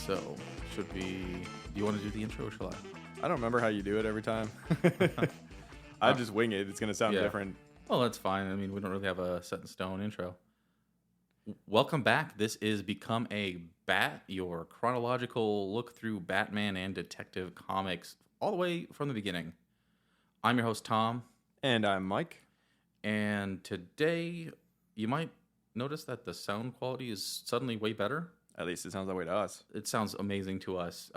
So, should we... Do you want to do the intro or shall I don't remember how you do it every time. I? I just wing it. It's going to sound yeah. different. Well, that's fine. I mean, we don't really have a set in stone intro. Welcome back. This is Become a Bat, your chronological look through Batman and Detective Comics all the way from the beginning. I'm your host, Tom. And I'm Mike. And today, you might notice that the sound quality is suddenly way better. At least it sounds that way to us. It sounds amazing to us.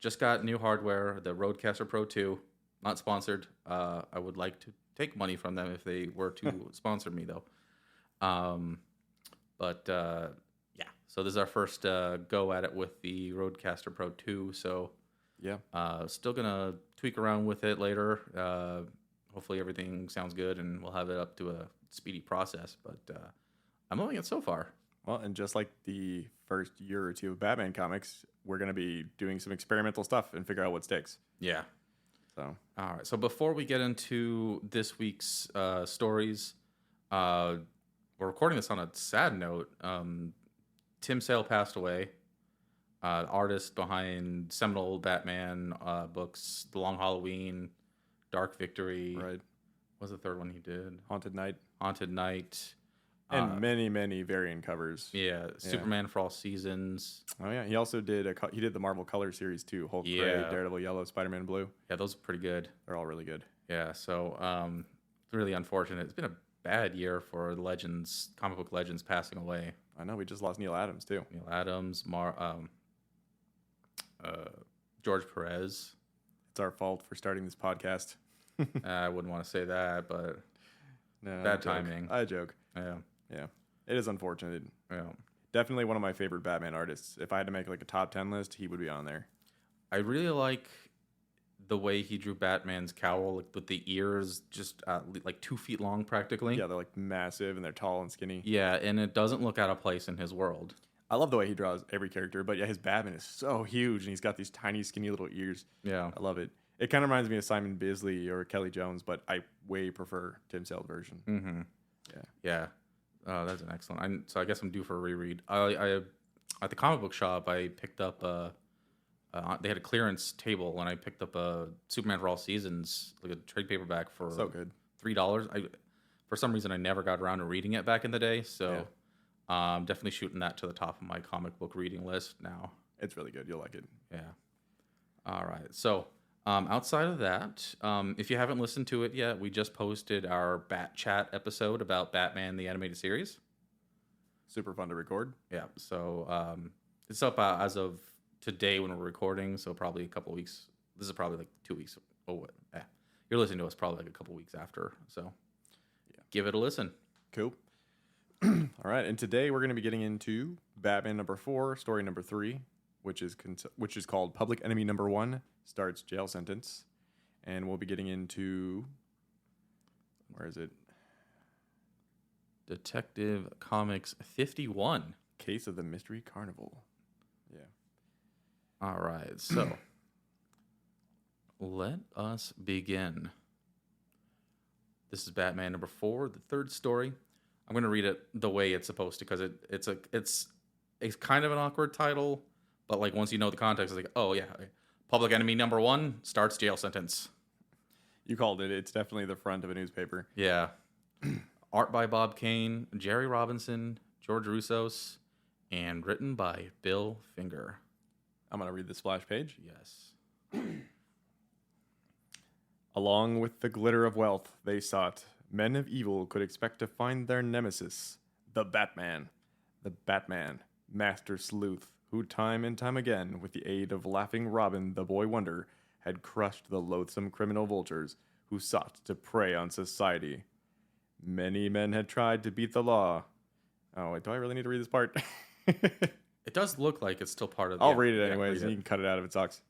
Just got new hardware, the Rodecaster Pro 2. Not sponsored. I would like to take money from them if they were to sponsor me, though. Yeah. So this is our first go at it with the Rodecaster Pro 2. So yeah, still gonna tweak around with it later. Hopefully everything sounds good and we'll have it up to a speedy process. But I'm loving it so far. Well, and just like the first year or two of Batman comics, we're going to be doing some experimental stuff and figure out what sticks. Yeah. So, all right. So before we get into this week's stories, we're recording this on a sad note. Tim Sale passed away. Artist behind seminal Batman books, The Long Halloween, Dark Victory. right. What was the third one he did? Haunted Night. Haunted Night. And many variant covers. Yeah, Superman for All Seasons. Oh yeah, he also did he did the Marvel Color series too. Hulk Gray, Daredevil Yellow, Spider-Man Blue. Yeah, those are pretty good. They're all really good. Yeah, so really unfortunate. It's been a bad year for legends, comic book legends passing away. I know we just lost Neil Adams too. Neil Adams, George Perez. It's our fault for starting this podcast. I wouldn't want to say that, but no, bad timing. I joke. Yeah, it is unfortunate. Yeah, definitely one of my favorite Batman artists. If I had to make like a top 10 list, he would be on there. I really like the way he drew Batman's cowl, like, with the ears just like 2 feet long practically. Yeah, they're like massive and they're tall and skinny. Yeah, and it doesn't look out of place in his world. I love the way he draws every character, but yeah, his Batman is so huge and he's got these tiny, skinny little ears. Yeah. I love it. It kind of reminds me of Simon Bisley or Kelly Jones, but I way prefer Tim Sale's version. Mm-hmm. Yeah. That's an excellent. So I guess I'm due for a reread. I at the comic book shop, I picked up they had a clearance table, and I picked up a Superman for All Seasons, like a trade paperback for so good $3. For some reason I never got around to reading it back in the day, so I'm definitely shooting that to the top of my comic book reading list now. It's really good. You'll like it. Yeah. All right. So outside of that, if you haven't listened to it yet, we just posted our Bat Chat episode about Batman the Animated Series. Super fun to record. Yeah, so it's up as of today when we're recording, so probably a couple weeks. This is probably like 2 weeks. Oh, what? You're listening to us probably like a couple weeks after, so give it a listen. Cool. All right, and today we're going to be getting into Batman number 4, story number 3, which is called Public Enemy number 1, starts jail sentence, and we'll be getting into, where is it? Detective Comics 51. Case of the Mystery Carnival. Yeah. All right, so let us begin. This is Batman number 4, the third story. I'm going to read it the way it's supposed to, because it's kind of an awkward title, but like once you know the context, it's like, oh yeah, Public Enemy number 1 starts jail sentence. You called it. It's definitely the front of a newspaper. Yeah. Art by Bob Kane, Jerry Robinson, George Russos, and written by Bill Finger. I'm going to read the splash page. Yes. Along with the glitter of wealth they sought, men of evil could expect to find their nemesis, the Batman. The Batman, master sleuth, who time and time again, with the aid of laughing Robin, the boy wonder, had crushed the loathsome criminal vultures who sought to prey on society. Many men had tried to beat the law. Oh, wait, do I really need to read this part? It does look like it's still part of the... I'll read it anyways, and you can cut it out if it sucks.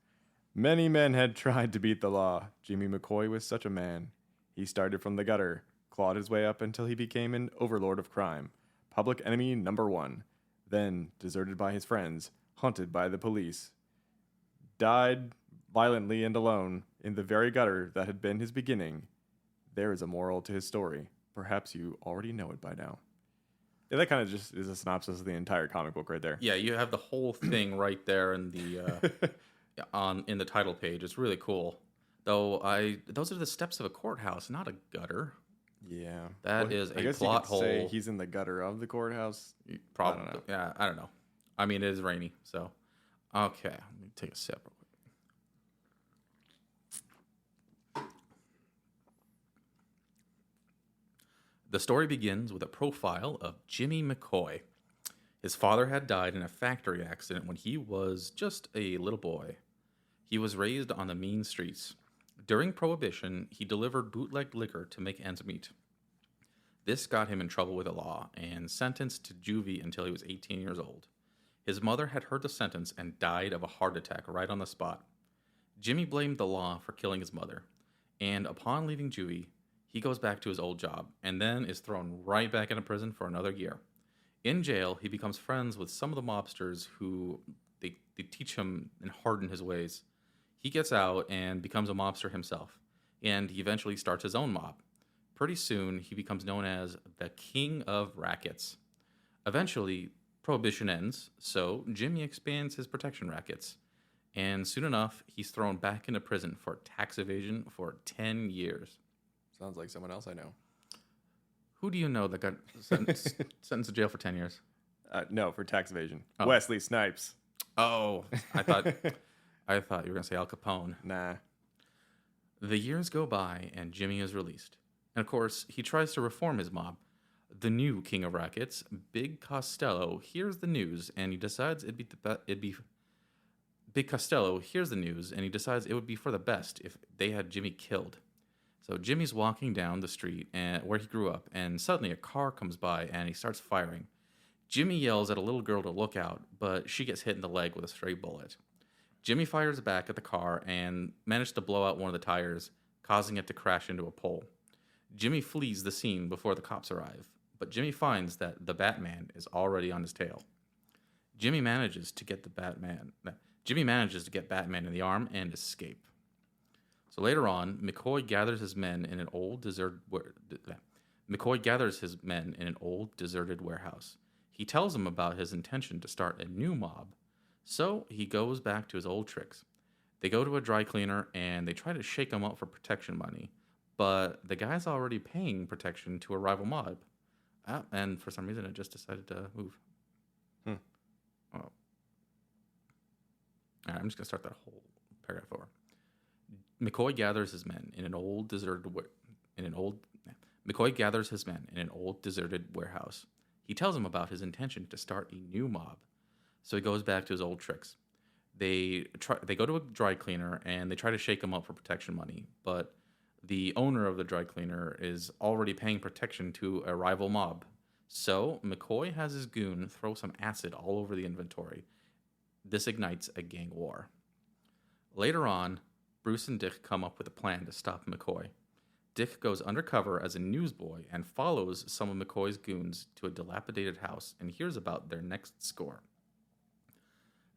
Many men had tried to beat the law. Jimmy McCoy was such a man. He started from the gutter, clawed his way up until he became an overlord of crime. Public enemy number 1. Then, deserted by his friends, hunted by the police. Died violently and alone in the very gutter that had been his beginning. There is a moral to his story. Perhaps you already know it by now. Yeah, that kind of just is a synopsis of the entire comic book right there. Yeah, you have the whole thing right there in the in the title page. It's really cool. Though those are the steps of a courthouse, not a gutter. Yeah. That Well, is I a guess you plot could say hole. he's in the gutter of the courthouse. I don't Probably. know. Yeah, I don't know. I mean, it is rainy, so okay. Let me take a sip real quick. The story begins with a profile of Jimmy McCoy. His father had died in a factory accident when he was just a little boy. He was raised on the mean streets. During Prohibition, he delivered bootleg liquor to make ends meet. This got him in trouble with the law and sentenced to juvie until he was 18 years old. His mother had heard the sentence and died of a heart attack right on the spot. Jimmy blamed the law for killing his mother, and upon leaving juvie, he goes back to his old job and then is thrown right back into prison for another year. In jail, he becomes friends with some of the mobsters who they teach him and harden his ways. He gets out and becomes a mobster himself, and he eventually starts his own mob. Pretty soon, he becomes known as the King of Rackets. Eventually, Prohibition ends, so Jimmy expands his protection rackets. And soon enough, he's thrown back into prison for tax evasion for 10 years. Sounds like someone else I know. Who do you know that got sentenced to jail for 10 years? No, for tax evasion. Oh. Wesley Snipes. Oh, I thought you were going to say Al Capone. Nah. The years go by and Jimmy is released. And of course, he tries to reform his mob. The new King of Rackets, Big Costello, hears the news and he decides Big Costello hears the news and he decides it would be for the best if they had Jimmy killed. So Jimmy's walking down the street where he grew up, and suddenly a car comes by and he starts firing. Jimmy yells at a little girl to look out, but she gets hit in the leg with a stray bullet. Jimmy fires back at the car and manages to blow out one of the tires, causing it to crash into a pole. Jimmy flees the scene before the cops arrive, but Jimmy finds that the Batman is already on his tail. Jimmy manages to get Batman in the arm and escape. So later on, McCoy gathers his men in an old deserted warehouse. He tells them about his intention to start a new mob. So he goes back to his old tricks. They go to a dry cleaner and they try to shake him up for protection money, but the guy's already paying protection to a rival mob. And for some reason, it just decided to move. Hmm. Oh. All right, I'm just gonna start that whole paragraph over. McCoy gathers his men in an old deserted warehouse. He tells them about his intention to start a new mob. So he goes back to his old tricks. They go to a dry cleaner and they try to shake him up for protection money, but the owner of the dry cleaner is already paying protection to a rival mob. So McCoy has his goon throw some acid all over the inventory. This ignites a gang war. Later on, Bruce and Dick come up with a plan to stop McCoy. Dick goes undercover as a newsboy and follows some of McCoy's goons to a dilapidated house and hears about their next score.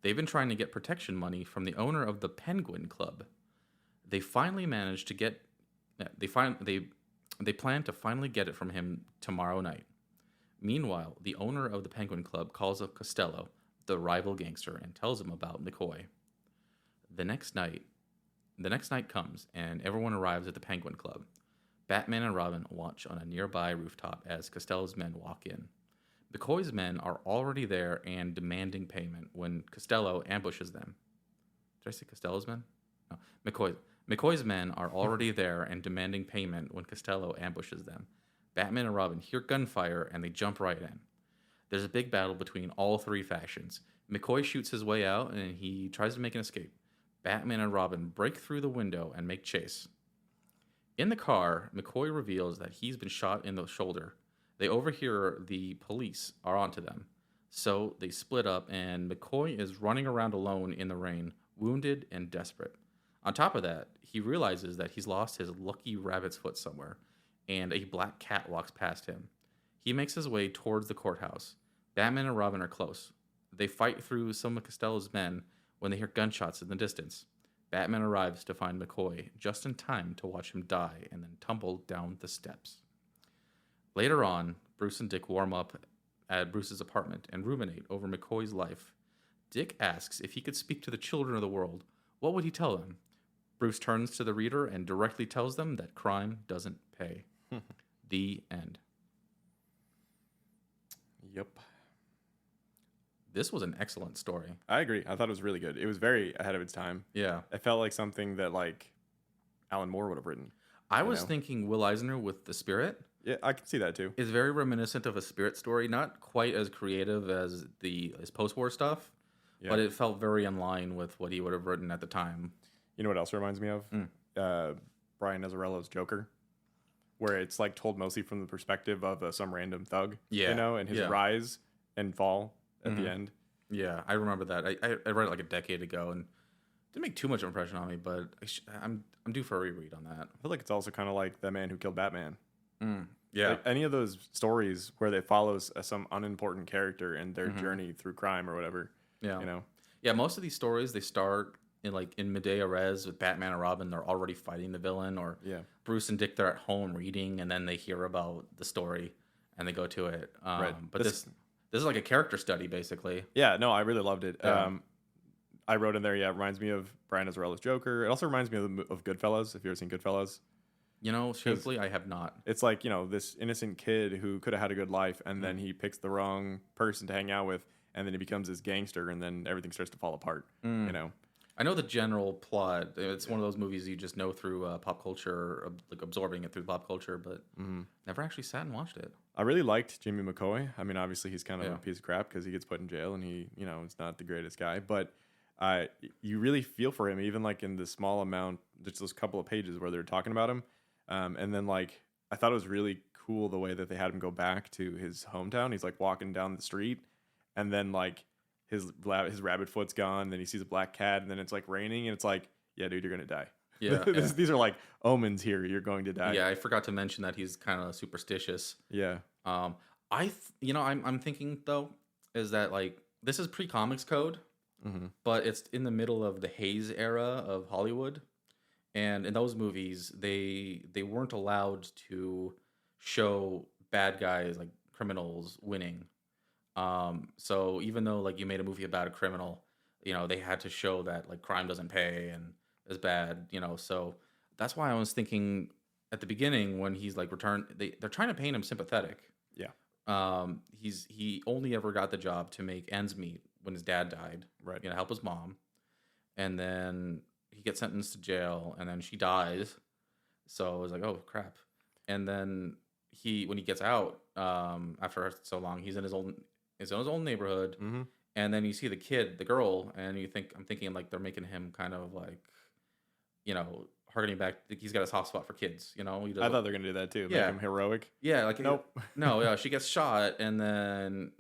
They've been trying to get protection money from the owner of the Penguin Club. They finally manage to get. They plan to finally get it from him tomorrow night. Meanwhile, the owner of the Penguin Club calls up Costello, the rival gangster, and tells him about McCoy. The next night comes, and everyone arrives at the Penguin Club. Batman and Robin watch on a nearby rooftop as Costello's men walk in. McCoy's men are already there and demanding payment when Costello ambushes them. Did I say Costello's men? No, McCoy's men are already there and demanding payment when Costello ambushes them. Batman and Robin hear gunfire and they jump right in. There's a big battle between all three factions. McCoy shoots his way out and he tries to make an escape. Batman and Robin break through the window and make chase. In the car, McCoy reveals that he's been shot in the shoulder. They overhear the police are onto them. So they split up and McCoy is running around alone in the rain, wounded and desperate. On top of that, he realizes that he's lost his lucky rabbit's foot somewhere, and a black cat walks past him. He makes his way towards the courthouse. Batman and Robin are close. They fight through some of Costello's men when they hear gunshots in the distance. Batman arrives to find McCoy just in time to watch him die and then tumble down the steps. Later on, Bruce and Dick warm up at Bruce's apartment and ruminate over McCoy's life. Dick asks if he could speak to the children of the world. What would he tell them? Bruce turns to the reader and directly tells them that crime doesn't pay. The end. Yep. This was an excellent story. I agree. I thought it was really good. It was very ahead of its time. Yeah. It felt like something that like Alan Moore would have written. I was thinking Will Eisner with The Spirit. Yeah, I can see that too. Is very reminiscent of a Spirit story, not quite as creative as his post-war stuff, but it felt very in line with what he would have written at the time. You know what else it reminds me of? Brian Azzarello's Joker, where it's like told mostly from the perspective of some random thug, and his rise and fall at the end. Yeah, I remember that. I read it like a decade ago and didn't make too much impression on me, but I'm due for a reread on that. I feel like it's also kind of like The Man Who Killed Batman. Yeah. Like any of those stories where they follow some unimportant character and their journey through crime or whatever. Yeah. You know? Yeah, most of these stories, they start in Medea Res with Batman and Robin. They're already fighting the villain, or Bruce and Dick, they're at home reading, and then they hear about the story and they go to it. Right. But this is like a character study, basically. Yeah, no, I really loved it. I wrote in there, it reminds me of Brian Azzarello's Joker. It also reminds me of Goodfellas, if you've ever seen Goodfellas. Shamefully, I have not. It's like, this innocent kid who could have had a good life, and then he picks the wrong person to hang out with, and then he becomes this gangster, and then everything starts to fall apart, I know the general plot. It's one of those movies you just know through pop culture, like absorbing it through pop culture, but never actually sat and watched it. I really liked Jimmy McCoy. I mean, obviously he's kind of a piece of crap because he gets put in jail, and he, is not the greatest guy, but you really feel for him, even like in the small amount, just those couple of pages where they're talking about him. And then like, I thought it was really cool the way that they had him go back to his hometown. He's like walking down the street, and then like his rabbit foot's gone. Then he sees a black cat, and then it's like raining, and it's like, yeah, dude, you're gonna die. Yeah, these are like omens here. You're going to die. Yeah, I forgot to mention that he's kind of superstitious. Yeah. I'm thinking though, is that like this is pre-comics code, but it's in the middle of the Hays era of Hollywood. And in those movies, they weren't allowed to show bad guys, like criminals, winning. So even though like you made a movie about a criminal, they had to show that like crime doesn't pay and is bad. So that's why I was thinking at the beginning when he's like returned, they're trying to paint him sympathetic. Yeah. He only ever got the job to make ends meet when his dad died. Right. Help his mom, and then he gets sentenced to jail, and then she dies. So it was like, oh crap. And then when he gets out, after so long, he's in his own neighborhood, and then you see the girl, and I'm thinking like they're making him kind of like, harkening back. He's got a soft spot for kids. I thought they were gonna do that too. Yeah. Make him heroic. Yeah, like nope. No, yeah, she gets shot, and then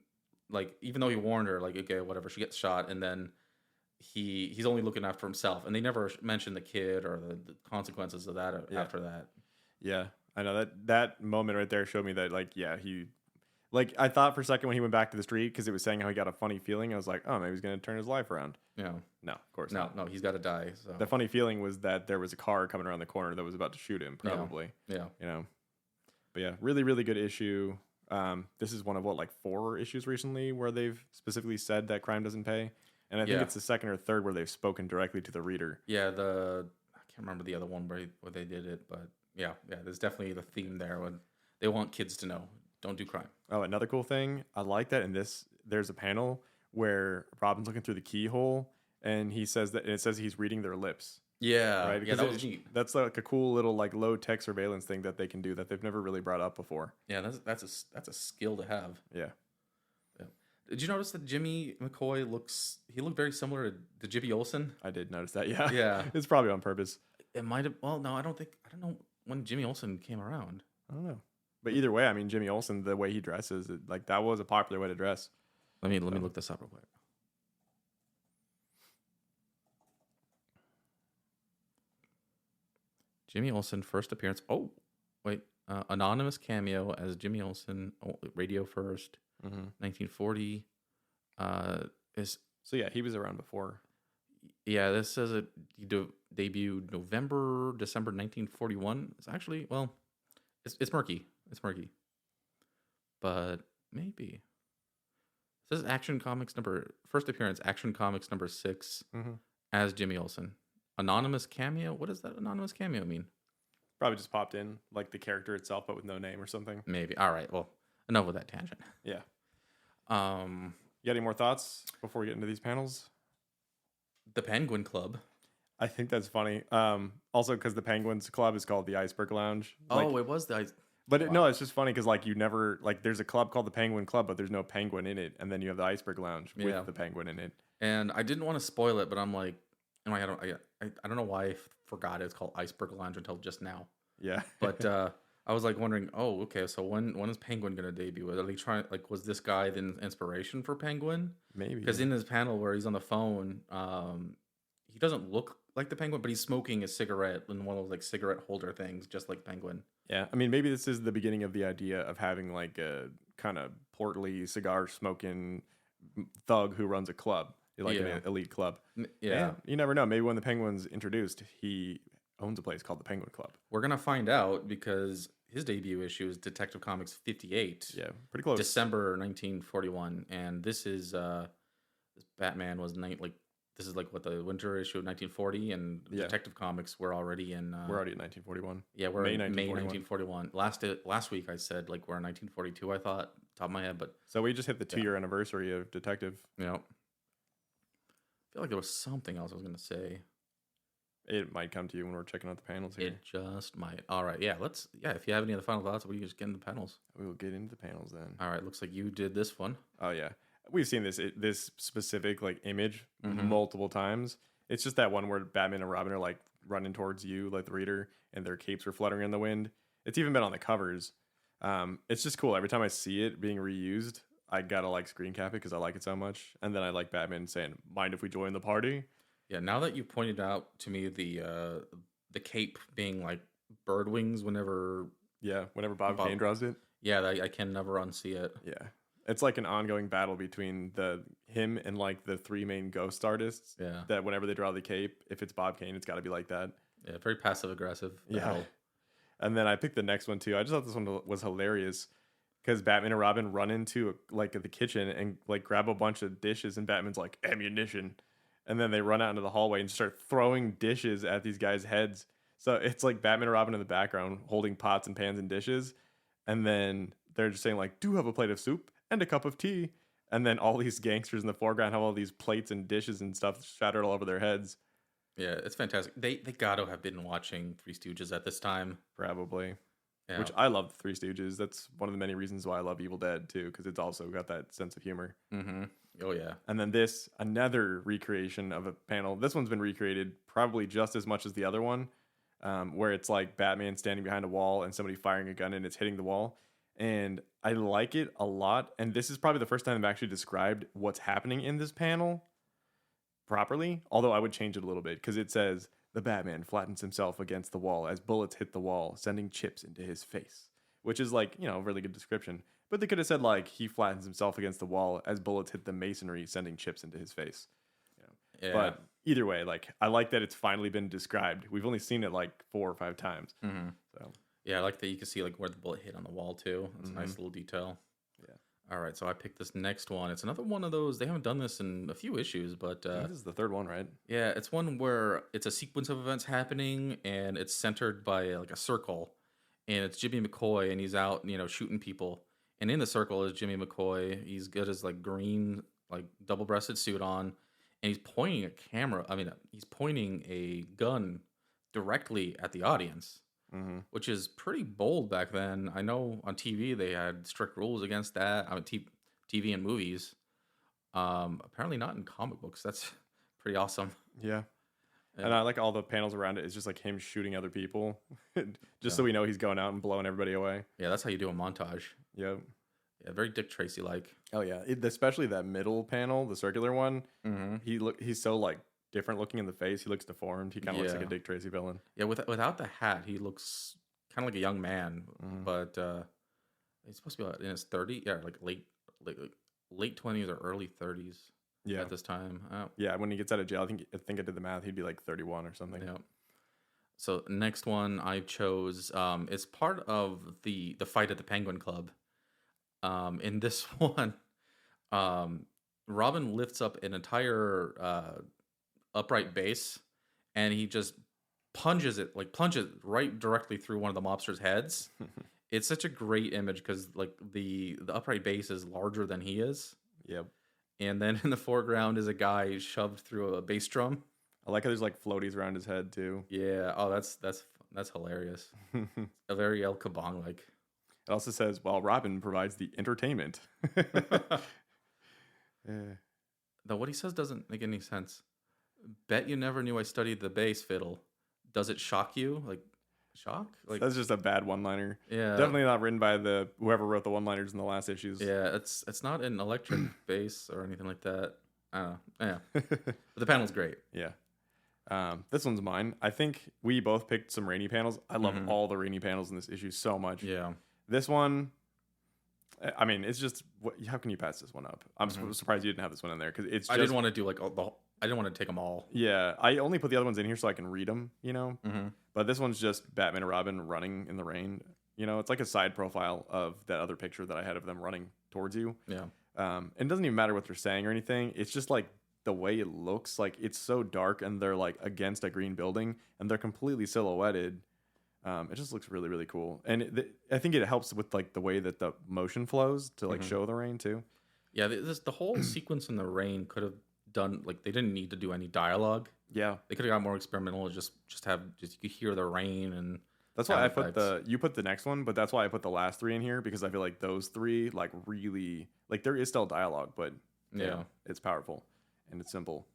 like even though he warned her, like okay, whatever, she gets shot, and then he's only looking after himself, and they never mention the kid or the consequences of that after that. Yeah, I know that moment right there showed me that I thought for a second when he went back to the street because it was saying how he got a funny feeling. I was like, oh, maybe he's gonna turn his life around. Yeah, no, of course not. No, he's got to die. So the funny feeling was that there was a car coming around the corner that was about to shoot him, probably. Yeah. But yeah, really, really good issue. This is one of 4 issues recently where they've specifically said that crime doesn't pay. And I think it's the second or third where they've spoken directly to the reader. Yeah, I can't remember the other one where they did it, but yeah, there's definitely the theme there when they want kids to know, don't do crime. Oh, another cool thing, I like that in this, there's a panel where Robin's looking through the keyhole, and it says he's reading their lips. Yeah, right? Yeah, that was neat. That's like a cool little like low tech surveillance thing that they can do that they've never really brought up before. Yeah, that's a skill to have. Yeah. Did you notice that Jimmy McCoy looked very similar to Jimmy Olsen? I did notice that, yeah. Yeah. It's probably on purpose. It might have, well, no, I don't know when Jimmy Olsen came around. I don't know. But either way, I mean, Jimmy Olsen, the way he dresses, that was a popular way to dress. Let me look this up real quick. Jimmy Olsen, first appearance. Oh, wait. Anonymous cameo as Jimmy Olsen, radio first. 1940 is so yeah, he was around before. Yeah, this says it debuted December 1941. It's actually, well, it's murky, but maybe This is Action Comics number first appearance, Action Comics number 6 Hmm. as Jimmy Olsen. Anonymous cameo? What does that anonymous cameo mean? Probably just popped in like the character itself, but with no name or something. Maybe. All right. Well, enough with that tangent. Yeah. Um, You got any more thoughts before we get into these panels? the Penguin Club. I think that's funny. Also, because the Penguins Club is called the Iceberg Lounge. Oh, it was the. But Wow. no, it's just funny because like you never like there's a club called the Penguin Club, but there's no penguin in it, and then you have the Iceberg Lounge with Yeah. the penguin in it. And I didn't want to spoil it, but I'm like, in my head, I don't know why I forgot it's called Iceberg Lounge until just now. Yeah. But I was like wondering, oh, okay, so when is Penguin gonna debut? Are they trying like was this guy the inspiration for Penguin? Maybe. Because in his panel where he's on the phone, he doesn't look like the Penguin, but he's smoking a cigarette in one of those like cigarette holder things, just like Penguin. Yeah, I mean, maybe this is the beginning of the idea of having like a kind of portly cigar smoking thug who runs a club, like Yeah. an elite club. Yeah. You never know. Maybe when the Penguin's introduced, he owns a place called the Penguin Club. We're gonna find out because his debut issue is Detective Comics 58. Yeah, pretty close. December 1941, and this is this Batman was this is like what the winter issue of 1940, and Yeah. Detective Comics we're already in. We're already at 1941. Yeah, we're May in May 1941. 1941. Last week I said like we're in 1942. I thought top of my head, but So we just hit the 2-year anniversary of Detective. you know, I feel like there was something else I was gonna say. It might come to you when we're checking out the panels here. It just might. All right, yeah. If you have any other final thoughts, we can just get into the panels. We will get into the panels then. All right, looks like you did this one. Oh yeah, we've seen this specific like image Mhm. multiple times. It's just that one where Batman and Robin are like running towards you, like the reader, and their capes are fluttering in the wind. It's even been on the covers. It's just cool. Every time I see it being reused, I gotta like screen cap it because I like it so much. And then I like Batman saying, "Mind if we join the party?" Yeah, now that you pointed out to me the cape being like bird wings whenever Yeah, whenever Bob Bob- Kane draws it. yeah, I can never unsee it. Yeah, it's like an ongoing battle between him and like the 3 main ghost artists. Yeah. That whenever they draw the cape, if it's Bob Kane, it's got to be like that. Yeah, very passive aggressive. Yeah. And then I picked the next one too. I just thought this one was hilarious because Batman and Robin run into like the kitchen and like grab a bunch of dishes, and Batman's like ammunition, and then they run out into the hallway and start throwing dishes at these guys' heads. So it's like Batman and Robin in the background holding pots and pans and dishes, and then they're just saying like, "Do have a plate of soup and a cup of tea," and then all these gangsters in the foreground have all these plates and dishes and stuff shattered all over their heads. Yeah, it's fantastic. They gotta have been watching Three Stooges at this time. Probably. Yeah. Which I love the Three Stooges. That's one of the many reasons why I love Evil Dead too, because it's also got that sense of humor. Mm-hmm. Oh yeah. And then this, another recreation of a panel. This one's been recreated probably just as much as the other one, where it's like Batman standing behind a wall and somebody firing a gun and it's hitting the wall. And I like it a lot. And this is probably the first time I've actually described what's happening in this panel properly, although I would change it a little bit because it says the Batman flattens himself against the wall as bullets hit the wall, sending chips into his face, which is like, a really good description. But they could have said like he flattens himself against the wall as bullets hit the masonry, sending chips into his face. Yeah. But either way, like I like that it's finally been described. We've only seen it like 4 or 5 times. Mm-hmm. So Yeah, I like that you can see like where the bullet hit on the wall too. It's a nice little detail. Yeah. All right, so I picked this next one. It's another one of those. They haven't done this in a few issues, but I think this is the 3rd one, right? yeah, it's one where it's a sequence of events happening, and it's centered by like a circle, and it's Jimmy McCoy, and he's out, shooting people, and in the circle is Jimmy McCoy. He's got his like green, like double-breasted suit on, and he's pointing a camera. I mean, he's pointing a gun directly at the audience. Mm-hmm. Which is pretty bold back then. I know on TV they had strict rules against that. I mean, TV and movies. Apparently not in comic books. That's pretty awesome. Yeah. Yeah. And I like all the panels around it. It's just like him shooting other people, just so we know he's going out and blowing everybody away. Yeah, that's how you do a montage. Yep. Yeah, very Dick Tracy like. Oh yeah, especially that middle panel, the circular one. Mm-hmm. He's so like different looking in the face. He looks deformed. He kind of looks like a Yeah. Dick Tracy villain. Yeah, without the hat, he looks kind of like a young man, but he's supposed to be in his 30s. Yeah, like late 20s or early 30s. Yeah. At this time. Yeah, when he gets out of jail, I think I did the math. He'd be like 31 or something. Yeah. So next one I chose is part of the fight at the Penguin Club. In this one, Um, Robin lifts up an entire upright base, and he just plunges right directly through one of the mobsters' heads. It's such a great image because like the upright base is larger than he is, Yep. and then in the foreground is a guy shoved through a bass drum. I like how there's like floaties around his head too. Yeah. Oh, that's hilarious. It A very El Kabong like. also says, while Robin provides the entertainment. Yeah. Though what he says doesn't make any sense. Bet you never knew I studied the bass fiddle. Does it shock you? Like shock? Like That's just a bad one-liner. yeah. Definitely not written by the whoever wrote the one-liners in the last issues. Yeah, it's not an electric bass or anything like that. I don't know. Yeah. But the panel's great. Yeah. This one's mine. I think we both picked some rainy panels. I love all the rainy panels in this issue so much. Yeah. This one, I mean, it's just how can you pass this one up? I'm surprised you didn't have this one in there because it's. I didn't want to do like I didn't want to take them all. Yeah, I only put the other ones in here so I can read them. Mm-hmm. But this one's just Batman and Robin running in the rain. It's like a side profile of that other picture that I had of them running towards you. Yeah. And it doesn't even matter what they're saying or anything. It's just like the way it looks. Like it's so dark and they're like against a green building and they're completely silhouetted. It just looks really, really cool. And I think it helps with like the way that the motion flows to like show the rain too. Yeah, the whole sequence in the rain could have done like they didn't need to do any dialogue. Yeah. They could have got more experimental. Just you could hear the rain and that's why I put you put the next one, but that's why I put the last three in here because I feel like those three like really like there is still dialogue, but yeah, it's powerful and it's simple.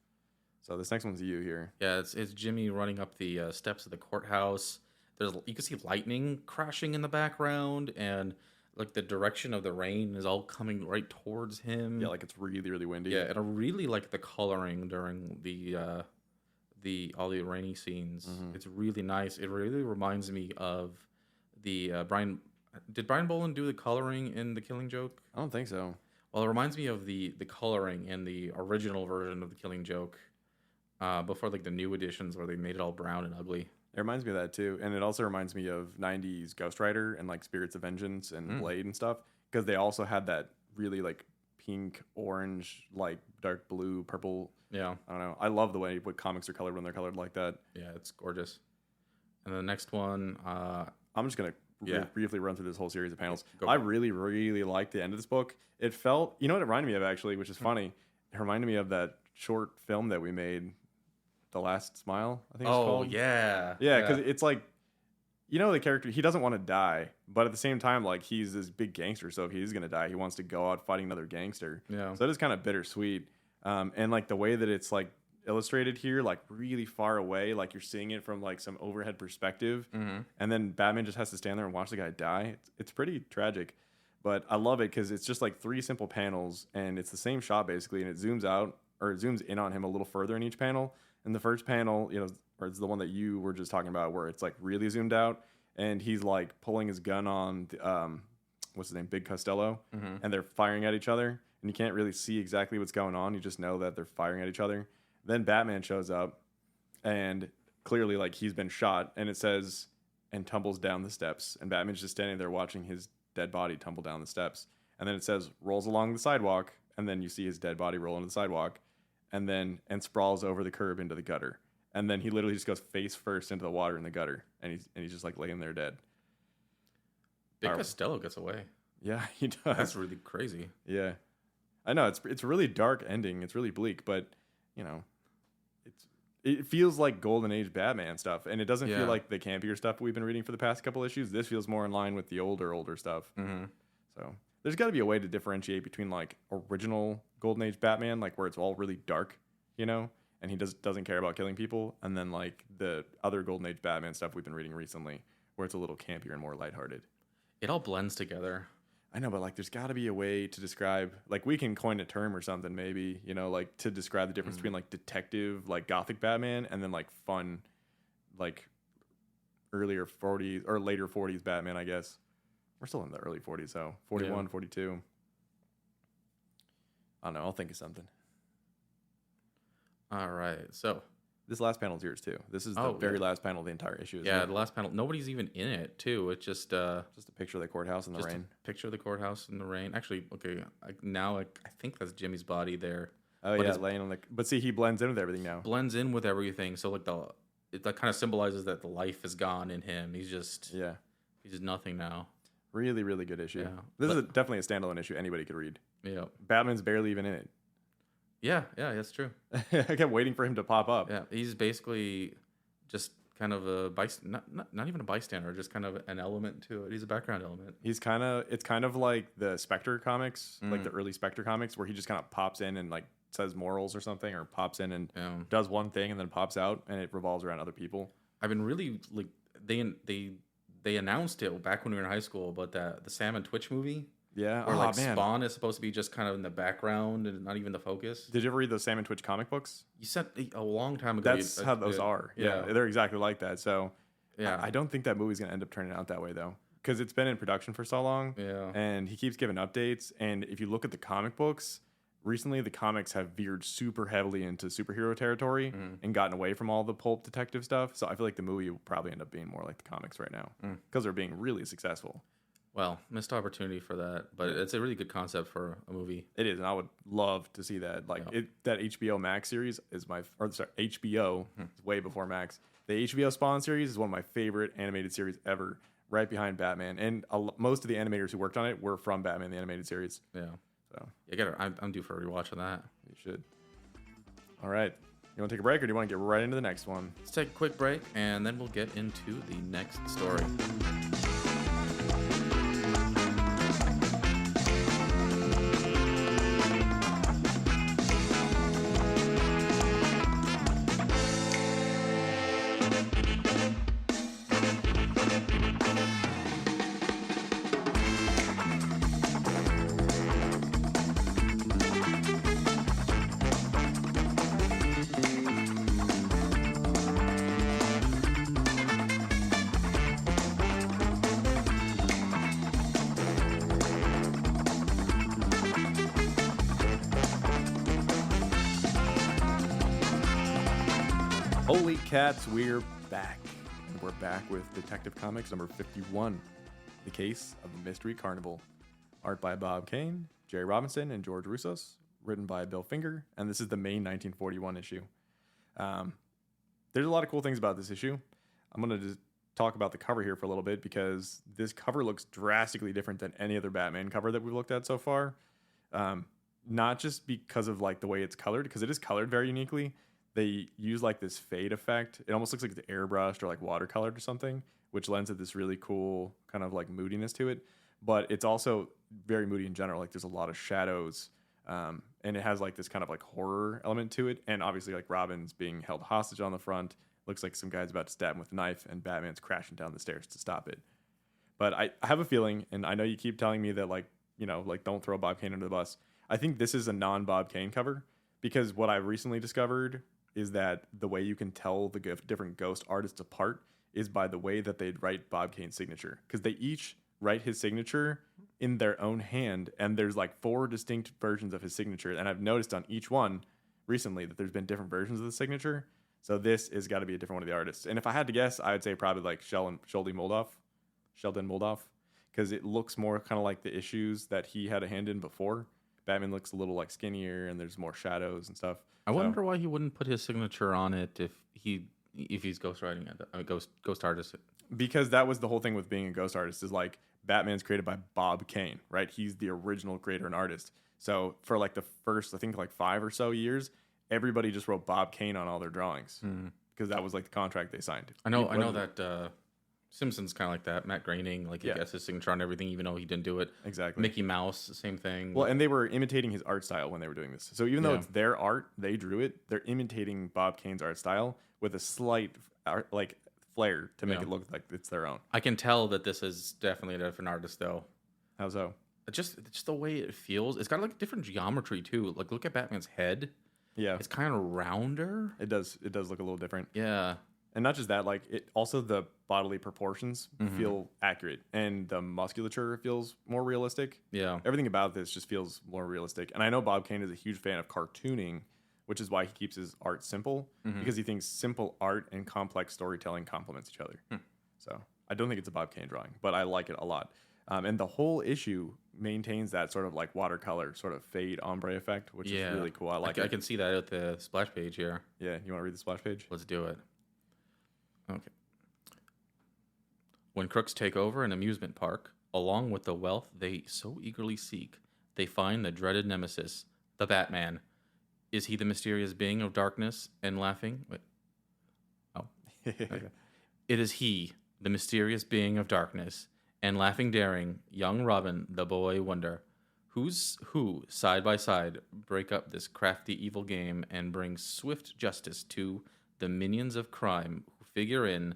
So this next one's you here. Yeah, it's Jimmy running up the steps of the courthouse. You can see lightning crashing in the background, and like the direction of the rain is all coming right towards him. Yeah, like it's really, really windy. Yeah, and I really like the coloring during the all the rainy scenes. It's really nice. It really reminds me of the Brian. Did Brian Boland do the coloring in The Killing Joke? I don't think so. Well, it reminds me of the coloring in the original version of The Killing Joke, before like the new editions where they made it all brown and ugly. It reminds me of that too, and it also reminds me of '90s Ghost Rider and like Spirits of Vengeance and Blade and stuff because they also had that really like pink, orange, like dark blue, purple. Yeah, I don't know. I love the way what comics are colored when they're colored like that. Yeah, it's gorgeous. And the next one, I'm just gonna briefly run through this whole series of panels. Go I really, really liked the end of this book. It felt, you know what it reminded me of actually, which is funny. It reminded me of that short film that we made. The Last Smile, I think it's called. Oh, yeah. Yeah, because it's like, the character, he doesn't want to die, but at the same time, like, he's this big gangster, so if he's going to die, he wants to go out fighting another gangster. Yeah. So it is kind of bittersweet. And, like, the way that it's, like, illustrated here, like, really far away, like, you're seeing it from, like, some overhead perspective, and then Batman just has to stand there and watch the guy die. It's pretty tragic, but I love it because it's just, like, 3 simple panels, and it's the same shot, basically, and it zooms out, or it zooms in on him a little further in each panel. In the first panel, or it's the one that you were just talking about, where it's like really zoomed out, and he's like pulling his gun on, what's his name, Big Costello, and they're firing at each other, and you can't really see exactly what's going on. You just know that they're firing at each other. Then Batman shows up, and clearly like he's been shot, and it says, and tumbles down the steps, and Batman's just standing there watching his dead body tumble down the steps, and then it says rolls along the sidewalk, and then you see his dead body roll into the sidewalk. And sprawls over the curb into the gutter, and then he literally just goes face first into the water in the gutter, and he's just like laying there dead. Big Costello gets away. Yeah, he does. That's really crazy. Yeah, I know it's a really dark ending. It's really bleak, but it feels like Golden Age Batman stuff, and it doesn't feel like the campier stuff we've been reading for the past couple issues. This feels more in line with the older stuff. So there's got to be a way to differentiate between like original Golden Age Batman, like where it's all really dark, and he doesn't care about killing people, and then like the other Golden Age Batman stuff we've been reading recently, where it's a little campier and more lighthearted. It all blends together. I know, but like there's got to be a way to describe, like we can coin a term or something, maybe, like to describe the difference between like detective, like gothic Batman, and then like fun, like earlier 40s or later 40s Batman, I guess. We're still in the early 40s, so 41, 42. I don't know. I'll think of something. All right. So This last panel is yours too. This is the Oh, very yeah. last panel of the entire issue. Isn't Yeah, it? the last panel. Nobody's even in it, too. It's just Just a picture of the courthouse in the just rain. a picture of the courthouse in the rain. Actually, okay, I think that's Jimmy's body there. Oh But yeah, it's laying on the. But see, he blends in with everything now. blends in with everything. So like that kind of symbolizes that the life is gone in him. He's just nothing now. Really, really good issue. Yeah. This is definitely a standalone issue anybody could read. Yeah. Batman's barely even in it. Yeah, that's true. I kept waiting for him to pop up. Yeah, he's basically just kind of a not even a bystander, just kind of an element to it. He's a background element. It's kind of like the Spectre comics, like the early Spectre comics, where he just kind of pops in and like says morals or something, or pops in and does one thing and then pops out, and it revolves around other people. I've been really like they announced it back when we were in high school, but the Sam and Twitch movie. Yeah. Where like Spawn is supposed to be just kind of in the background and not even the focus. Did you ever read those Sam and Twitch comic books? You said a long time ago. That's how those are. Yeah, they're exactly like that. So yeah, I don't think that movie's gonna end up turning out that way though, because it's been in production for so long. Yeah, and he keeps giving updates. And if you look at the comic books, recently the comics have veered super heavily into superhero territory and gotten away from all the pulp detective stuff. So I feel like the movie will probably end up being more like the comics right now because they're being really successful. Well, missed opportunity for that, but it's a really good concept for a movie. It is, and I would love to see that. Like that HBO Max series is HBO is way before Max. The HBO Spawn series is one of my favorite animated series ever, right behind Batman. And most of the animators who worked on it were from Batman the Animated Series. Yeah, so I'm due for a rewatch of that. You should. All right, you want to take a break, or do you want to get right into the next one? Let's take a quick break, and then we'll get into the next story. Holy cats, we're back. And we're back with Detective Comics number 51, The Case of the Mystery Carnival. Art by Bob Kane, Jerry Robinson, and George Russos. Written by Bill Finger, and this is the May 1941 issue. There's a lot of cool things about this issue. I'm going to just talk about the cover here for a little bit, because this cover looks drastically different than any other Batman cover that we've looked at so far. Not just because of like the way it's colored, because it is colored very uniquely. They use like this fade effect. It almost looks like it's airbrushed or like watercolored or something, which lends it this really cool kind of like moodiness to it. But it's also very moody in general. Like there's a lot of shadows, and it has like this kind of like horror element to it. And obviously like Robin's being held hostage on the front. Looks like some guy's about to stab him with a knife, and Batman's crashing down the stairs to stop it. But I have a feeling, and I know you keep telling me that like, you know, like don't throw Bob Kane under the bus. I think this is a non-Bob Kane cover, because what I recently discovered is that the way you can tell the different ghost artists apart is by the way that they'd write Bob Kane's signature. Because they each write his signature in their own hand, and there's like 4 distinct versions of his signature. And I've noticed on each one recently that there's been different versions of the signature. So this has got to be a different one of the artists. And if I had to guess, I'd say probably like Sheldon Moldoff, because it looks more kind of like the issues that he had a hand in before. Batman looks a little like skinnier, and there's more shadows and stuff. I wonder why he wouldn't put his signature on it if he's ghostwriting it, ghost artist. Because that was the whole thing with being a ghost artist, is like Batman's created by Bob Kane, right? He's the original creator and artist. So for like the first, I think like 5 or so years, everybody just wrote Bob Kane on all their drawings because that was like the contract they signed. I know that Simpsons kind of like that. Matt Groening, like he gets his signature on everything, even though he didn't do it. Exactly. Mickey Mouse, the same thing. Well, and they were imitating his art style when they were doing this. So even though it's their art, they drew it. They're imitating Bob Kane's art style with a slight like flair to make it look like it's their own. I can tell that this is definitely a different artist, though. How so? Just the way it feels. It's got like different geometry too. Like look at Batman's head. Yeah, it's kind of rounder. It does look a little different. Yeah. And not just that, like it also the bodily proportions feel accurate, and the musculature feels more realistic. Yeah, everything about this just feels more realistic. And I know Bob Kane is a huge fan of cartooning which is why he keeps his art simple, because he thinks simple art and complex storytelling complements each other. So I don't think it's a Bob Kane drawing, but I like it a lot. And the whole issue maintains that sort of like watercolor sort of fade ombre effect, which is really cool. I like it. I can see that at the splash page here. Yeah, you want to read the splash page? Let's do it. Okay. When crooks take over an amusement park, along with the wealth they so eagerly seek, they find the dreaded nemesis, the Batman. Is he the mysterious being of darkness and laughing? Wait. Oh. Okay. It is he, the mysterious being of darkness, and laughing daring, young Robin, the boy wonder, who, side by side, break up this crafty evil game and bring swift justice to the minions of crime who figure in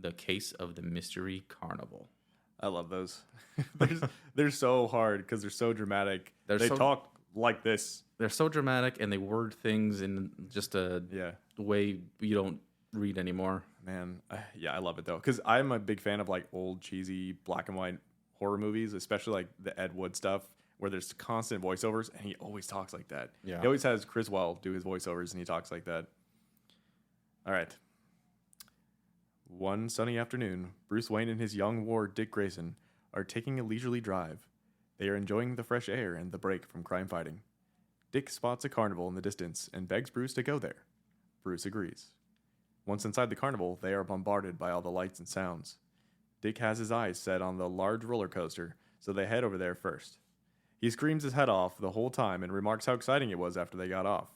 the case of the mystery carnival. I love those. they're so hard because they're so dramatic. They talk like this. They're so dramatic, and they word things in just a way you don't read anymore. Man, I love it though, because I'm a big fan of like old cheesy black and white horror movies, especially like the Ed Wood stuff, where there's constant voiceovers, and he always talks like that. Yeah, he always has Criswell do his voiceovers, and he talks like that. All right. One sunny afternoon, Bruce Wayne and his young ward, Dick Grayson, are taking a leisurely drive. They are enjoying the fresh air and the break from crime fighting. Dick spots a carnival in the distance and begs Bruce to go there. Bruce agrees. Once inside the carnival, they are bombarded by all the lights and sounds. Dick has his eyes set on the large roller coaster, so they head over there first. He screams his head off the whole time and remarks how exciting it was after they got off.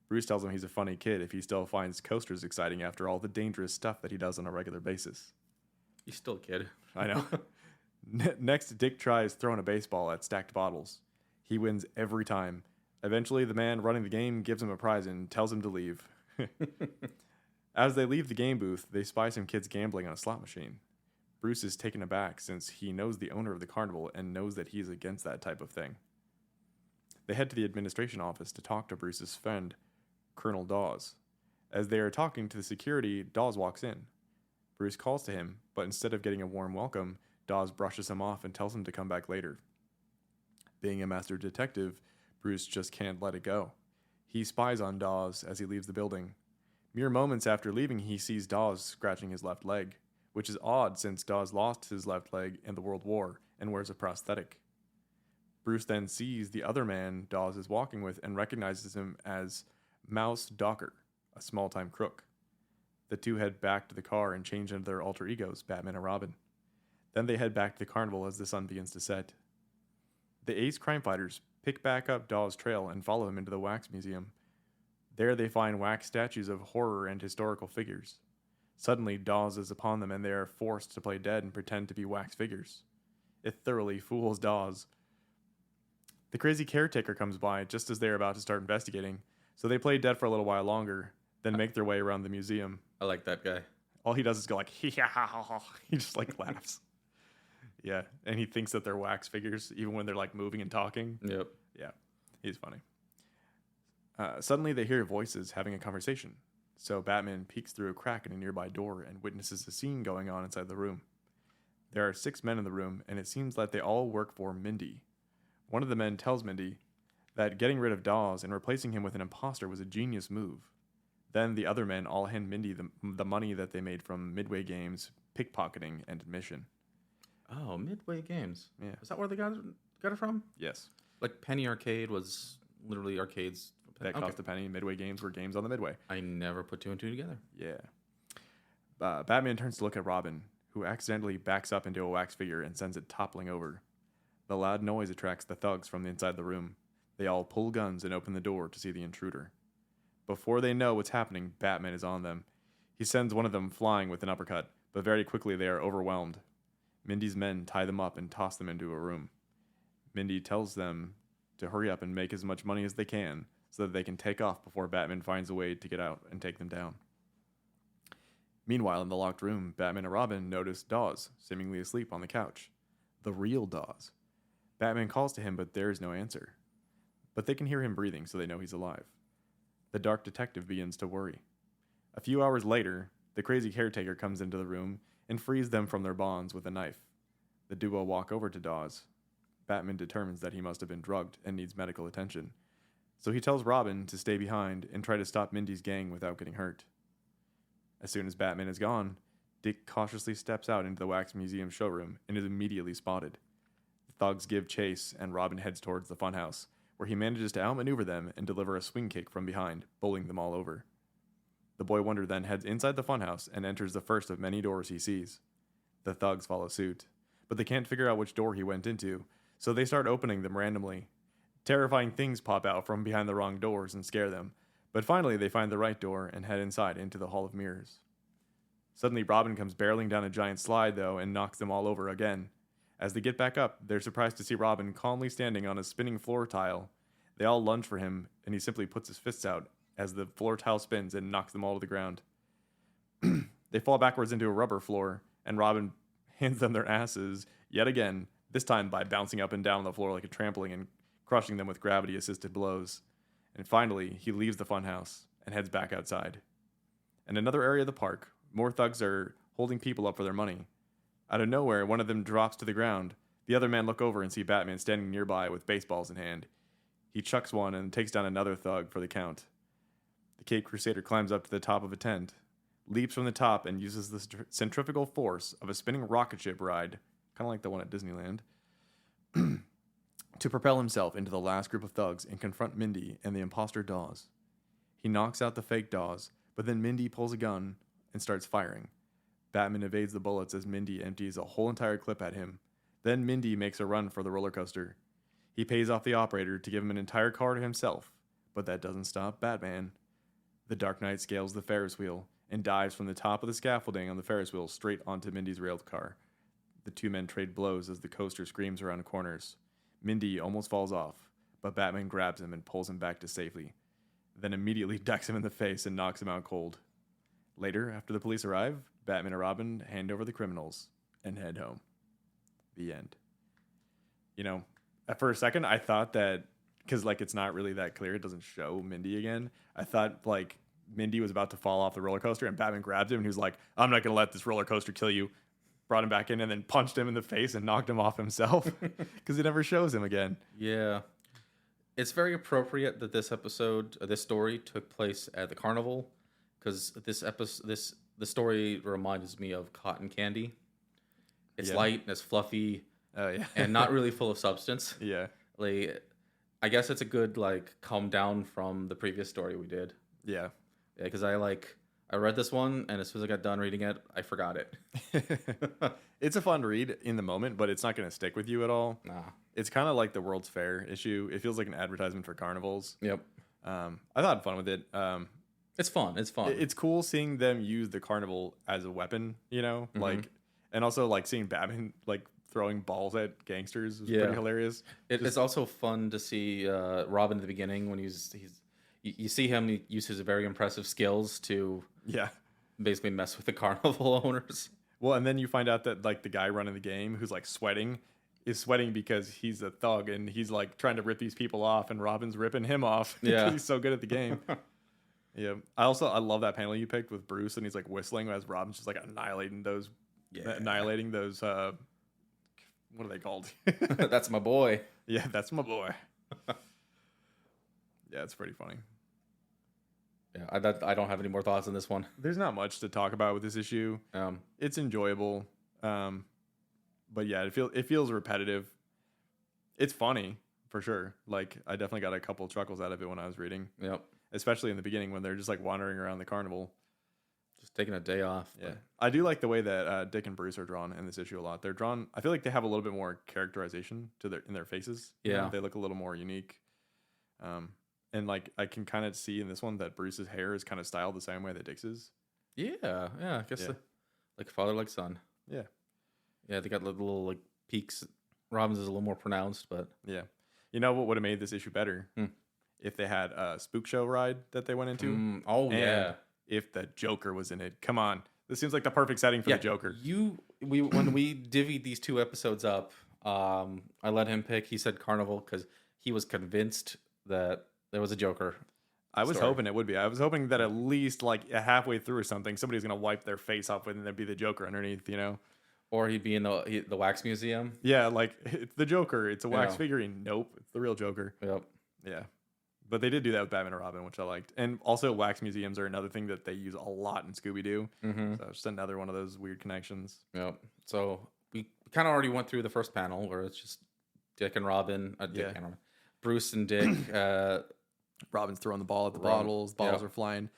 Bruce tells him he's a funny kid if he still finds coasters exciting after all the dangerous stuff that he does on a regular basis. He's still a kid. I know. Next, Dick tries throwing a baseball at stacked bottles. He wins every time. Eventually, the man running the game gives him a prize and tells him to leave. As they leave the game booth, they spy some kids gambling on a slot machine. Bruce is taken aback since he knows the owner of the carnival and knows that he's against that type of thing. They head to the administration office to talk to Bruce's friend, Colonel Dawes. As they are talking to the security, Dawes walks in. Bruce calls to him, but instead of getting a warm welcome, Dawes brushes him off and tells him to come back later. Being a master detective, Bruce just can't let it go. He spies on Dawes as he leaves the building. Mere moments after leaving, he sees Dawes scratching his left leg, which is odd since Dawes lost his left leg in the World War and wears a prosthetic. Bruce then sees the other man Dawes is walking with and recognizes him as Mouse Docker, a small-time crook. The two head back to the car and change into their alter egos, Batman and Robin. Then they head back to the carnival as the sun begins to set. The ace crime fighters pick back up Dawes' trail and follow him into the wax museum. There they find wax statues of horror and historical figures. Suddenly, Dawes is upon them and they are forced to play dead and pretend to be wax figures. It thoroughly fools Dawes. The crazy caretaker comes by just as they are about to start investigating, so they play dead for a little while longer, then make their way around the museum. I like that guy. All he does is go like, he just like laughs. Yeah, and he thinks that they're wax figures, even when they're like moving and talking. Yep. Yeah, he's funny. Suddenly they hear voices having a conversation, so Batman peeks through a crack in a nearby door and witnesses a scene going on inside the room. There are 6 men in the room, and it seems that they all work for Mindy. One of the men tells Mindy that getting rid of Dawes and replacing him with an imposter was a genius move. Then the other men all hand Mindy the money that they made from Midway Games, pickpocketing, and admission. Oh, Midway Games. Yeah. Is that where they got it from? Yes. Like Penny Arcade was literally arcades. That cost a penny. Midway Games were games on the Midway. I never put 2 and 2 together. Yeah. Batman turns to look at Robin, who accidentally backs up into a wax figure and sends it toppling over. The loud noise attracts the thugs from inside the room. They all pull guns and open the door to see the intruder. Before they know what's happening, Batman is on them. He sends one of them flying with an uppercut, but very quickly they are overwhelmed. Mindy's men tie them up and toss them into a room. Mindy tells them to hurry up and make as much money as they can so that they can take off before Batman finds a way to get out and take them down. Meanwhile, in the locked room, Batman and Robin notice Dawes, seemingly asleep on the couch. The real Dawes. Batman calls to him, but there is no answer. But they can hear him breathing, so they know he's alive. The dark detective begins to worry. A few hours later, the crazy caretaker comes into the room and frees them from their bonds with a knife. The duo walk over to Dawes. Batman determines that he must have been drugged and needs medical attention. So he tells Robin to stay behind and try to stop Mindy's gang without getting hurt. As soon as Batman is gone, Dick cautiously steps out into the Wax Museum showroom and is immediately spotted. The thugs give chase and Robin heads towards the funhouse, where he manages to outmaneuver them and deliver a swing kick from behind, bowling them all over. The Boy Wonder then heads inside the funhouse and enters the first of many doors he sees. The thugs follow suit, but they can't figure out which door he went into, so they start opening them randomly. Terrifying things pop out from behind the wrong doors and scare them, but finally they find the right door and head inside into the Hall of Mirrors. Suddenly Robin comes barreling down a giant slide, though, and knocks them all over again. As they get back up, they're surprised to see Robin calmly standing on a spinning floor tile. They all lunge for him, and he simply puts his fists out as the floor tile spins and knocks them all to the ground. They fall backwards into a rubber floor, and Robin hands them their asses yet again, this time by bouncing up and down the floor like a trampoline and crushing them with gravity-assisted blows. And finally, he leaves the funhouse and heads back outside. In another area of the park, more thugs are holding people up for their money. Out of nowhere, one of them drops to the ground. The other men look over and see Batman standing nearby with baseballs in hand. He chucks one and takes down another thug for the count. The Cape Crusader climbs up to the top of a tent, leaps from the top, and uses the centrifugal force of a spinning rocket ship ride, kind of like the one at Disneyland, to propel himself into the last group of thugs and confront Mindy and the imposter Dawes. He knocks out the fake Dawes, but then Mindy pulls a gun and starts firing. Batman evades the bullets as Mindy empties a whole entire clip at him. Then Mindy makes a run for the roller coaster. He pays off the operator to give him an entire car to himself, but that doesn't stop Batman. The Dark Knight scales the Ferris wheel and dives from the top of the scaffolding on the Ferris wheel straight onto Mindy's railed car. The two men trade blows as the coaster screams around corners. Mindy almost falls off, but Batman grabs him and pulls him back to safety, then immediately ducks him in the face and knocks him out cold. Later, after the police arrive, Batman and Robin hand over the criminals and head home. The end. You know, for a second, I thought that, because, like, it's not really that clear, it doesn't show Mindy again. I thought, like, Mindy was about to fall off the roller coaster and Batman grabbed him and he was like, I'm not going to let this roller coaster kill you. Brought him back in and then punched him in the face and knocked him off himself because it never shows him again. Yeah. It's very appropriate that this episode, this story took place at the Carnival, because the story reminds me of Cotton Candy. It's light and it's fluffy, and not really full of substance. Yeah. Like, I guess it's a good, like, calm down from the previous story we did. Yeah. Yeah, because I read this one, and as soon as I got done reading it, I forgot it. It's a fun read in the moment, but it's not going to stick with you at all. Nah. It's kind of like the World's Fair issue. It feels like an advertisement for carnivals. Yep. I thought fun with it. It's fun. It's fun. It's cool seeing them use the carnival as a weapon, you know? Mm-hmm. Like, and also, like, seeing Batman, like, throwing balls at gangsters was pretty hilarious. It's also fun to see Robin at the beginning when you see him use his very impressive skills to basically mess with the carnival owners. Well, and then you find out that, like, the guy running the game who's, like, sweating is sweating because he's a thug and he's, like, trying to rip these people off and Robin's ripping him off because he's so good at the game. Yeah. I love that panel you picked with Bruce and he's, like, whistling as Robin's just, like, annihilating those what are they called? That's my boy. Yeah, that's my boy. Yeah, it's pretty funny. Yeah, I don't have any more thoughts on this one. There's not much to talk about with this issue. It's enjoyable, but yeah, it feels repetitive. It's funny for sure. Like, I definitely got a couple chuckles out of it when I was reading. Yep. Especially in the beginning when they're just, like, wandering around the carnival, just taking a day off. Yeah, I do like the way that Dick and Bruce are drawn in this issue a lot. They're drawn. I feel like they have a little bit more characterization in their faces. Yeah, they look a little more unique. And, like, I can kind of see in this one that Bruce's hair is kind of styled the same way that Dick's is. Yeah. I guess like father, like son. Yeah. Yeah, they got little, like, peaks. Robin's is a little more pronounced, but yeah. You know what would have made this issue better? If they had a spook show ride that they went into. If the Joker was in it. Come on. This seems like the perfect setting for the Joker. When we divvied these two episodes up, I let him pick. He said Carnival because he was convinced that there was a Joker. I was hoping it would be. I was hoping that at least, like, halfway through or something, somebody's going to wipe their face off with it and there'd be the Joker underneath, you know? Or he'd be in the wax museum. Yeah, like, it's the Joker. It's a wax figurine. Nope. It's the real Joker. Yep. Yeah. But they did do that with Batman and Robin, which I liked. And also, wax museums are another thing that they use a lot in Scooby Doo. Mm-hmm. So just another one of those weird connections. Yep. So we kind of already went through the first panel where it's just Dick and Robin, Dick and Robin, Bruce and Dick. Robin's throwing the ball at the Robin, bottles are flying.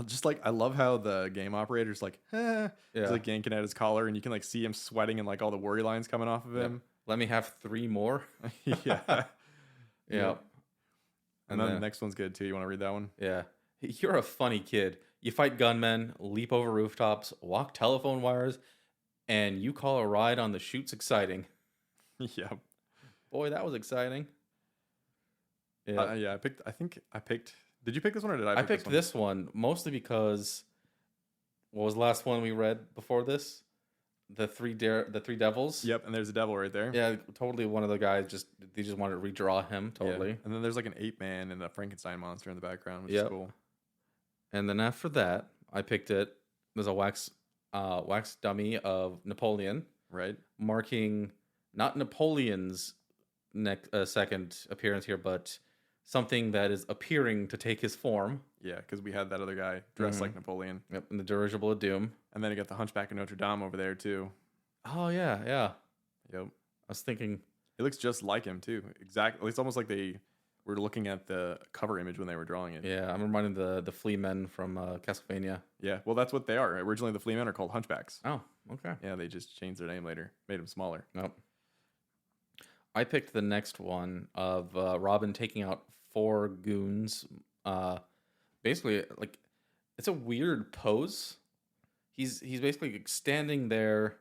Just like, I love how the game operator's like, he's like yanking at his collar, and you can like see him sweating and like all the worry lines coming off of him. Let me have 3 more. Yeah. Yeah. And then the next one's good too. You want to read that one? Yeah. You're a funny kid. You fight gunmen, leap over rooftops, walk telephone wires, and you call a ride on the chutes exciting. Yeah. Boy, that was exciting. Yeah. Yeah. I think I picked. Did you pick this one or did I? I picked this one mostly because what was the last one we read before this? The three devils. Yep, and there's a devil right there. Yeah, totally. One of the guys they just wanted to redraw him totally. Yeah. And then there's like an ape man and a Frankenstein monster in the background, which is cool. And then after that, I picked it. There's a wax dummy of Napoleon, right, marking not Napoleon's second appearance here, but something that is appearing to take his form. Yeah, because we had that other guy dressed like Napoleon. Yep, in the Dirigible of Doom. And then you got the Hunchback of Notre Dame over there too. Oh yeah. Yep. I was thinking it looks just like him too. Exactly. It's almost like they were looking at the cover image when they were drawing it. Yeah, I'm reminding the Flea Men from Castlevania. Yeah, well that's what they are. Originally the Flea Men are called Hunchbacks. Oh, okay. Yeah, they just changed their name later, made them smaller. Nope. I picked the next one of Robin taking out 4 goons. Basically, like, it's a weird pose. He's basically standing there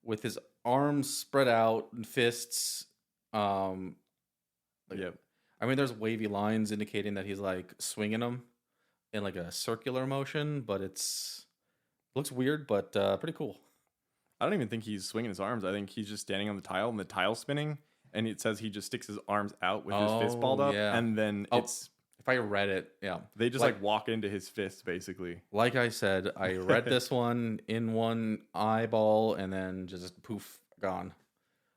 with his arms spread out and fists. Yep. I mean, there's wavy lines indicating that he's like swinging them in like a circular motion, but looks weird, but pretty cool. I don't even think he's swinging his arms. I think he's just standing on the tile and the tile's spinning, and it says he just sticks his arms out with his fist balled up, and then it's. If I read it, they just like walk into his fist basically. Like I said, I read this one in one eyeball, and then just poof, gone.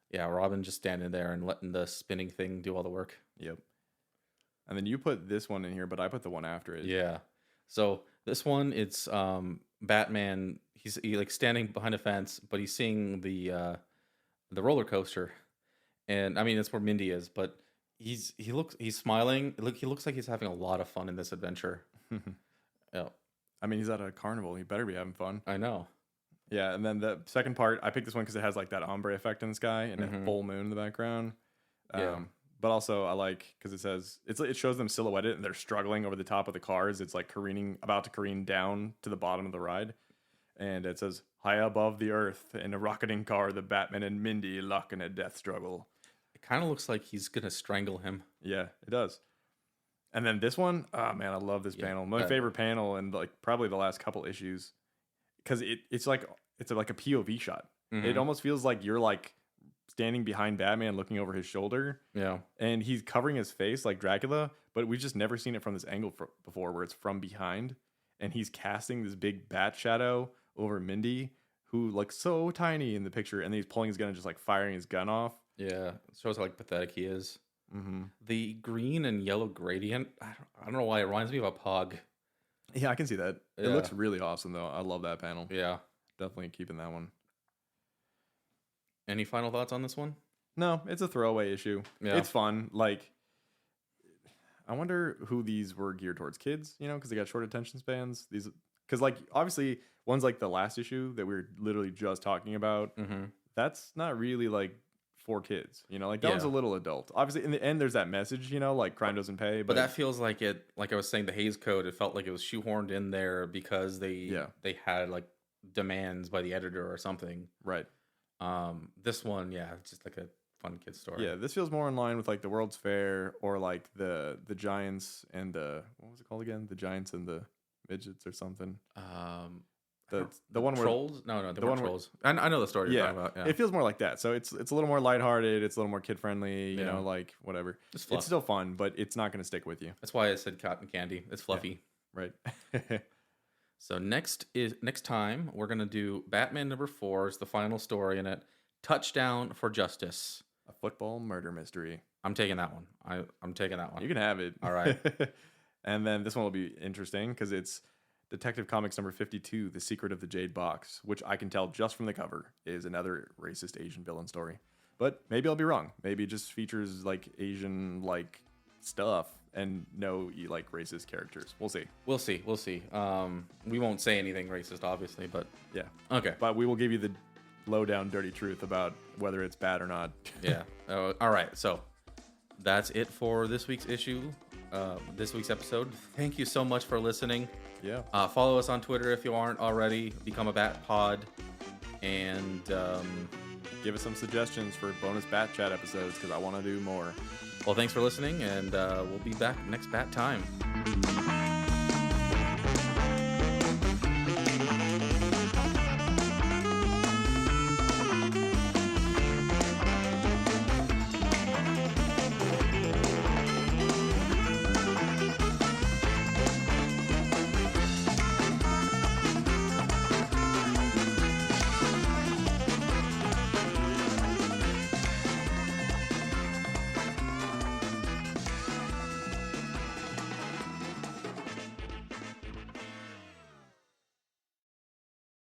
Yeah, Robin just standing there and letting the spinning thing do all the work. Yep. And then you put this one in here, but I put the one after it. Yeah. So this one, it's Batman. He's like standing behind a fence, but he's seeing the roller coaster, and I mean that's where Mindy is. But he's smiling. He looks like he's having a lot of fun in this adventure. Yeah. I mean, he's at a carnival. He better be having fun. I know. Yeah, and then the second part, I picked this one because it has like that ombre effect in the sky and a full moon in the background. But also I like because it says it shows them silhouetted and they're struggling over the top of the cars. It's like about to careen down to the bottom of the ride, and it says high above the earth in a rocketing car, the Batman and Mindy lock in a death struggle. It kind of looks like he's gonna strangle him. Yeah, it does. And then this one, oh man, I love this panel. My favorite panel, and like probably the last couple issues, because it's like a POV shot. It almost feels like you're like standing behind Batman looking over his shoulder. Yeah. And he's covering his face like Dracula, but we've just never seen it from this angle before where it's from behind. And he's casting this big bat shadow over Mindy, who looks so tiny in the picture. And then he's pulling his gun and just like firing his gun off. Yeah. It shows how like pathetic he is. The green and yellow gradient, I don't know why it reminds me of a Pog. Yeah, I can see that. Yeah. It looks really awesome though. I love that panel. Yeah. Definitely keeping that one. Any final thoughts on this one? No, it's a throwaway issue. Yeah. It's fun. Like, I wonder who these were geared towards. Kids, because they got short attention spans. Because like obviously one's like the last issue that we were literally just talking about. That's not really like for kids. Like that one's a little adult. Obviously, in the end, there's that message. Like crime doesn't pay. But that feels like it. Like I was saying, the Hays Code. It felt like it was shoehorned in there because they had like demands by the editor or something. Right. This one, it's just like a fun kid story. Yeah, this feels more in line with like the World's Fair or like the Giants and the what was it called again? The Giants and the Midgets or something. The one where Trolls? No, the one Trolls. I know the story you're talking about. Yeah. It feels more like that. So it's a little more lighthearted. It's a little more kid friendly. You know, like whatever. It's still fun, but it's not going to stick with you. That's why I said cotton candy. It's fluffy. Yeah, right. So next time we're gonna do Batman #4 is the final story in it. Touchdown for Justice. A football murder mystery. I'm taking that one. I'm taking that one. You can have it. All right. And then this one will be interesting because it's Detective Comics number 52, The Secret of the Jade Box, which I can tell just from the cover is another racist Asian villain story. But maybe I'll be wrong. Maybe it just features like Asian like stuff and no like racist characters. We'll see. We'll see. We won't say anything racist, obviously, but Yeah. okay. But we will give you the low-down dirty truth about whether it's bad or not. Yeah. All right. So that's it for this week's issue, this week's episode. Thank you so much for listening. Yeah. Follow us on Twitter if you aren't already. Become a Bat Pod. And Give us some suggestions for bonus Bat Chat episodes because I want to do more. well, thanks for listening, and we'll be back next Bat time.